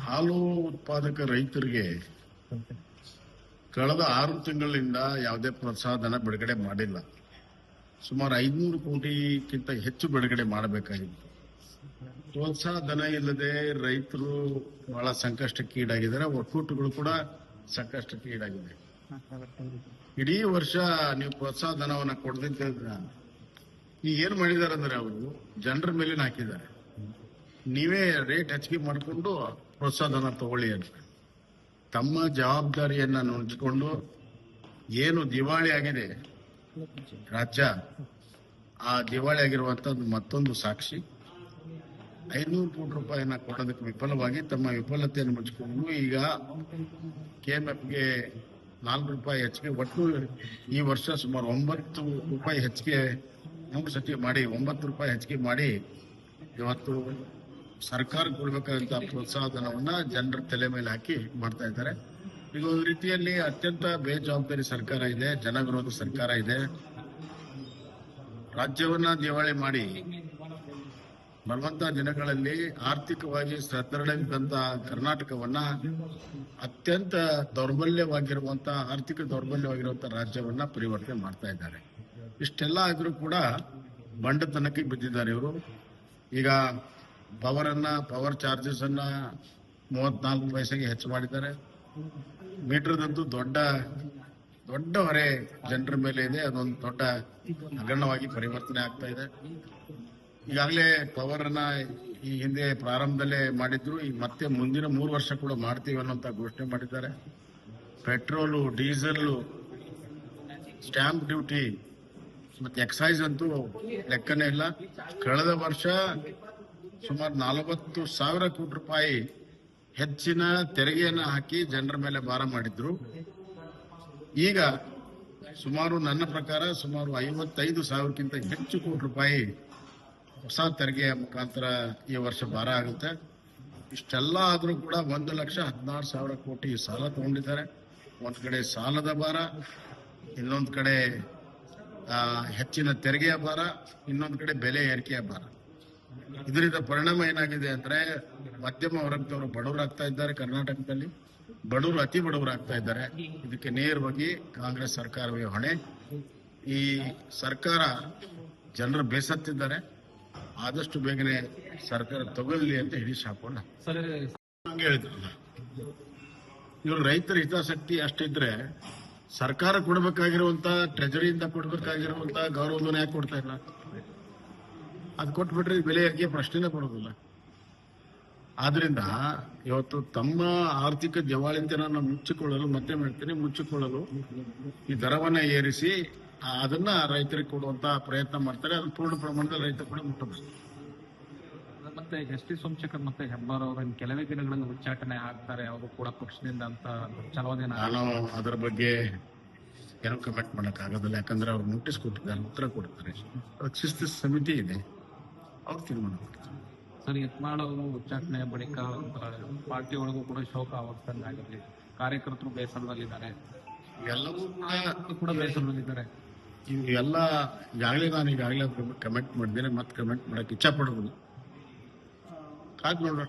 ಹಾಲು ಉತ್ಪಾದಕ ರೈತರಿಗೆ ಕಳೆದ 6 ತಿಂಗಳಿಂದ ಯಾವುದೇ ಪ್ರೋತ್ಸಾಹಧನ ಬಿಡುಗಡೆ ಮಾಡಿಲ್ಲ. ಸುಮಾರು 500 ಕೋಟಿಗಿಂತ ಹೆಚ್ಚು ಬಿಡುಗಡೆ ಮಾಡಬೇಕಾಗಿತ್ತು. ಪ್ರೋತ್ಸಾಹಧನ ಇಲ್ಲದೆ ರೈತರು ಬಹಳ ಸಂಕಷ್ಟಕ್ಕೆ ಈಡಾಗಿದ್ದಾರೆ. ಒಕ್ಕೂಟಗಳು ಕೂಡ ಸಂಕಷ್ಟಕ್ಕೆ ಈಡಾಗಿದೆ. ಇಡೀ ವರ್ಷ ನೀವು ಪ್ರೋತ್ಸಾಹಧನವನ್ನು ಕೊಡದಿದ್ದ ಈಗ ಏನ್ ಮಾಡಿದ್ದಾರೆ ಅಂದ್ರೆ ಅವರು ಜನರ ಮೇಲೆ ಹಾಕಿದ್ದಾರೆ. ನೀವೇ ರೇಟ್ ಹೆಚ್ಚಿಗೆ ಮಾಡಿಕೊಂಡು ಪ್ರೋತ್ಸಾಹಧನ ತಗೊಳ್ಳಿ ಅಂತ. ತಮ್ಮ ಜವಾಬ್ದಾರಿಯನ್ನ ನುಂಚಿಕೊಂಡು ಏನು ದಿವಾಳಿ ಆಗಿದೆ ರಾಜ್ಯ, ಆ ದಿವಾಳಿ ಆಗಿರುವಂತದ್ದು ಮತ್ತೊಂದು ಸಾಕ್ಷಿ. 500 ಕೋಟಿ ರೂಪಾಯಿನ ಕೊಡೋದಕ್ಕೆ ವಿಫಲವಾಗಿ ತಮ್ಮ ವಿಫಲತೆಯನ್ನು ಮುಚ್ಚಿಕೊಂಡು ಈಗ ಕೆಎಂಎಫ್ಗೆ 4 ರೂಪಾಯಿ ಹೆಚ್ಚಿಗೆ, ಒಟ್ಟು ಈ ವರ್ಷ ಸುಮಾರು 9 ರೂಪಾಯಿ ಹೆಚ್ಚಿಗೆ 3 ಸತಿ ಮಾಡಿ 9 ರೂಪಾಯಿ ಹೆಚ್ಚಿಗೆ ಮಾಡಿ ಇವತ್ತು ಸರ್ಕಾರ ಕೊಡಬೇಕಾದಂತಹ ಪ್ರೋತ್ಸಾಹಧನವನ್ನ ಜನರ ತಲೆ ಮೇಲೆ ಹಾಕಿ ಮಾಡ್ತಾ ಇದ್ದಾರೆ. ಈಗ ಒಂದು ರೀತಿಯಲ್ಲಿ ಅತ್ಯಂತ ಬೇಜವಾಬ್ದಾರಿ ಸರ್ಕಾರ ಇದೆ, ಜನವಿರೋಧ ಸರ್ಕಾರ ಇದೆ. ರಾಜ್ಯವನ್ನ ದಿವಾಳಿ ಮಾಡಿ ಬರುವಂತಹ ದಿನಗಳಲ್ಲಿ ಆರ್ಥಿಕವಾಗಿ ಸದೃಢವಿದ್ದಂತಹ ಕರ್ನಾಟಕವನ್ನ ಅತ್ಯಂತ ದೌರ್ಬಲ್ಯವಾಗಿರುವಂತಹ ಆರ್ಥಿಕ ದೌರ್ಬಲ್ಯವಾಗಿರುವಂತಹ ರಾಜ್ಯವನ್ನ ಪರಿವರ್ತನೆ ಮಾಡ್ತಾ ಇದ್ದಾರೆ. ಇಷ್ಟೆಲ್ಲ ಆದ್ರೂ ಕೂಡ ಬಂಡತನಕ್ಕೆ ಬಿದ್ದಿದ್ದಾರೆ ಇವರು. ಈಗ ಪವರ್ ಚಾರ್ಜಸ್ ಅನ್ನ 34 ಪೈಸೆಗೆ ಹೆಚ್ಚು ಮಾಡಿದ್ದಾರೆ. ಮೀಟರ್ದಂತೂ ದೊಡ್ಡ ಹೊರೆ ಜನರ ಮೇಲೆ ಇದೆ. ಅದೊಂದು ದೊಡ್ಡ ಹಗರಣವಾಗಿ ಪರಿವರ್ತನೆ ಆಗ್ತಾ ಇದೆ. ಈಗಾಗಲೇ ಪವರ್ ಅನ್ನ ಈ ಹಿಂದೆ ಪ್ರಾರಂಭದಲ್ಲೇ ಮಾಡಿದ್ರು, ಈಗ ಮತ್ತೆ ಮುಂದಿನ 3 ವರ್ಷ ಕೂಡ ಮಾಡ್ತೀವಿ ಅನ್ನೋಂತ ಘೋಷಣೆ ಮಾಡಿದ್ದಾರೆ. ಪೆಟ್ರೋಲು, ಡೀಸೆಲ್, ಸ್ಟ್ಯಾಂಪ್ ಡ್ಯೂಟಿ ಮತ್ತೆ ಎಕ್ಸೈಸ್ ಅಂತೂ ಲೆಕ್ಕನೇ ಇಲ್ಲ. ಕಳೆದ ವರ್ಷ ಸುಮಾರು 40,000 ಕೋಟಿ ರೂಪಾಯಿ ಹೆಚ್ಚಿನ ತೆರಿಗೆಯನ್ನು ಹಾಕಿ ಜನರ ಮೇಲೆ ಭಾರ ಮಾಡಿದ್ರು. ಈಗ ಸುಮಾರು ನನ್ನ ಪ್ರಕಾರ ಸುಮಾರು 55,000ಕ್ಕಿಂತ ಹೆಚ್ಚು ಕೋಟಿ ರೂಪಾಯಿ ಹೊಸ ತೆರಿಗೆಯ ಮುಖಾಂತರ ಈ ವರ್ಷ ಭಾರ ಆಗುತ್ತೆ. ಇಷ್ಟೆಲ್ಲ ಆದ್ರೂ ಕೂಡ 1,16,000 ಕೋಟಿ ಸಾಲ ತಗೊಂಡಿದ್ದಾರೆ. ಒಂದ್ ಕಡೆ ಸಾಲದ ಭಾರ, ಇನ್ನೊಂದು ಕಡೆ ಹೆಚ್ಚಿನ ತೆರಿಗೆಯ ಭಾರ, ಇನ್ನೊಂದು ಕಡೆ ಬೆಲೆ ಏರಿಕೆಯ ಭಾರ. ಇದರಿಂದ ಪರಿಣಾಮ ಏನಾಗಿದೆ ಅಂದ್ರೆ ಮಧ್ಯಮ ವರ್ಗದವರು ಬಡವರಾಗ್ತಾ ಇದ್ದಾರೆ. ಕರ್ನಾಟಕದಲ್ಲಿ ಬಡವರು ಅತಿ ಬಡವರಾಗ್ತಾ ಇದ್ದಾರೆ. ಇದಕ್ಕೆ ನೇರವಾಗಿ ಕಾಂಗ್ರೆಸ್ ಸರ್ಕಾರವೇ ಹೊಣೆ. ಈ ಸರ್ಕಾರ ಜನರು ಬೇಸತ್ತಿದ್ದಾರೆ. ಆದಷ್ಟು ಬೇಗನೆ ಸರ್ಕಾರ ತಗೊಳ್ಳಿ ಅಂತ ಹಿಡಿ ಶಾಪಣ್ಣ ಹಂಗೆ ಹೇಳಿದ್ರಲ್ಲ. ಇವರು ರೈತರ ಹಿತಾಸಕ್ತಿ ಅಷ್ಟಿದ್ರೆ ಸರ್ಕಾರ ಕೊಡಬೇಕಾಗಿರುವಂತ ಟ್ರೆಜರಿಯಿಂದ ಕೊಡಬೇಕಾಗಿರುವಂತ ಗೌರವಧನ ಯಾಕೆ ಕೊಡ್ತಾ ಇಲ್ಲ? ಅದು ಕೊಟ್ಬಿಟ್ರೆ ಬೆಲೆ ಏರಿಕೆ ಪ್ರಶ್ನೆನೇ ಬರೋದಿಲ್ಲ. ಆದ್ರಿಂದ ಇವತ್ತು ತಮ್ಮ ಆರ್ಥಿಕ ದಿವಾಳಿತನ ಮುಚ್ಚಿಕೊಳ್ಳಲು, ಮತ್ತೆ ಮಾಡ್ತೀನಿ ಮುಚ್ಚಿಕೊಳ್ಳಲು ಈ ದರವನ್ನ ಏರಿಸಿ ಅದನ್ನ ರೈತರಿಗೆ ಕೊಡುವಂತ ಪ್ರಯತ್ನ ಮಾಡ್ತಾರೆ. ಅದು ಪೂರ್ಣ ಪ್ರಮಾಣದಲ್ಲಿ ರೈತ ಕೂಡ ಮುಟ್ಟಬೇಕು. ಮತ್ತೆ ಎಸ್.ಟಿ. ಸೋಮಶೇಖರ್ ಮತ್ತೆ ಹೆಬ್ಬಾರ್ ಅವರ ಕೆಲವೇ ದಿನಗಳಲ್ಲಿ ಉಚ್ಚಾಟನೆ ಆಗ್ತಾರೆ, ಅವರು ಕೂಡ ಪಕ್ಷದಿಂದ ಅಂತ ಚಲವಾದಿ. ನಾನು ಅದರ ಬಗ್ಗೆ ಏನೋ ಕಮೆಂಟ್ ಮಾಡಕ್ ಆಗೋದಿಲ್ಲ. ಯಾಕಂದ್ರೆ ಅವ್ರು ನೋಟಿಸ್ ಕೊಟ್ಟಿದ್ದಾರೆ, ಉತ್ತರ ಕೊಡ್ತಾರೆ. ಶಿಸ್ತು ಸಮಿತಿ ಇದೆ, ಅವ್ರು ತೀರ್ಮಾನ ಮಾಡ್ತಾರೆ. ಸರ್, ಯತ್ನಾಳ್ ಅವರು ಉಚ್ಚಾಟನೆಯ ಬಳಿಕ ಪಾರ್ಟಿ ಒಳಗೂ ಕೂಡ ಶೋಕ ಆವರ್ತನಾಗಿದೆ. ಕಾರ್ಯಕರ್ತರು ಬೇಸರದಲ್ಲಿದ್ದಾರೆ, ಎಲ್ಲವೂ ಕೂಡ ಬೇಸರದಲ್ಲಿದ್ದಾರೆ. ಇವೆಲ್ಲ ನಾನು ಈಗಾಗಲೇ ಕಮೆಂಟ್ ಮಾಡಿದ್ದೇನೆ, ಮತ್ತೆ ಕಮೆಂಟ್ ಮಾಡಕ್ ಇಚ್ಛಾ ಪಡೋದು. ಕಾದ್ ನೋಡ್ರ.